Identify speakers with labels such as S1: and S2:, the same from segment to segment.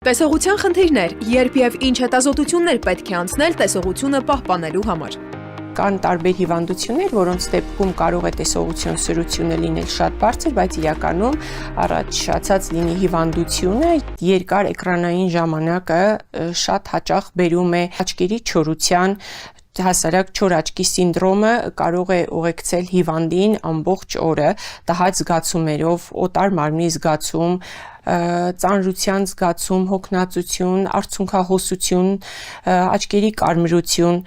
S1: Տեսողության խնդիրներ, երբ եւ ինչ հետազոտություններ պետք է անցնել տեսողությունը պահպանելու համար։
S2: Կան տարբեր հիվանդություններ, որոնց դեպքում կարող է տեսողություն սրությունը լինել շատ բարձր, բայց իրականում առաջացած լինի հիվանդությունը, երկար էկրանային ժամանակը շատ հաճախ բերում է աչքերի չորության, հասարակ չոր աչքի սինդրոմը կարող է ուղեկցել հիվանդին ամբողջ օրը, տհաճ զգացումներով, օտար մարմնի զգացում, ծանրության զգացում, հոգնածություն, արցունքահոսություն, աչքերի կարմրություն,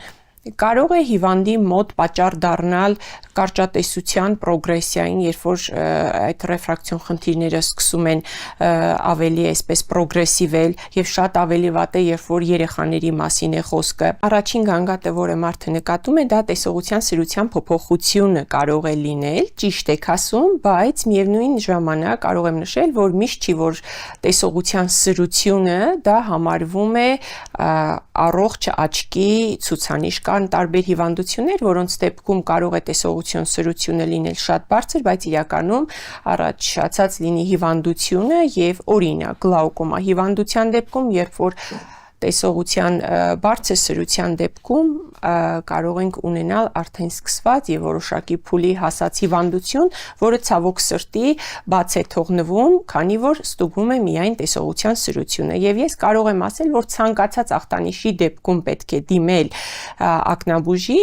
S2: կարող է հիվանդի մոտ պատճառ դառնալ կարճատեսության պրոգրեսիային, երբ որ այդ ռեֆրակցիոն խնդիրները սկսում են ավելի այսպես պրոգրեսիվել եւ շատ ավելի վատ է, երբ որ երեխաների մասին է խոսքը։ Առաջին գանգատը, որը մարդը նկատում է, դա տեսողության սրության փոփոխությունը կարող է լինել, ճիշտ եք ասում, բայց միևնույն ժամանակ կարող եմ նշել, որ միշտ չի, որ տեսողության սրությունը դա համարվում է առողջ աչքի ցուցանիշ։ Կան տարբեր հիվանդություններ, որոնց դեպքում կարող է տեսողություն սրությունը լինել շատ բարձր, բայց իրականում առաջացած լինի հիվանդությունը եւ օրինակ գլաուկոմա հիվանդության դեպքում, երբ որ տեսողության բարձր սրության դեպքում կարող ենք ունենալ արդեն սկսված եւ որոշակի փուլի հասած հիվանդություն, որը ցավոք սրտի բաց է թողնվում, քանի որ ստուգվում է միայն տեսողության սրությունը։ Եվ ես կարող եմ ասել, որ ցանկացած ախտանիշի դեպքում պետք է դիմել ակնաբուժի։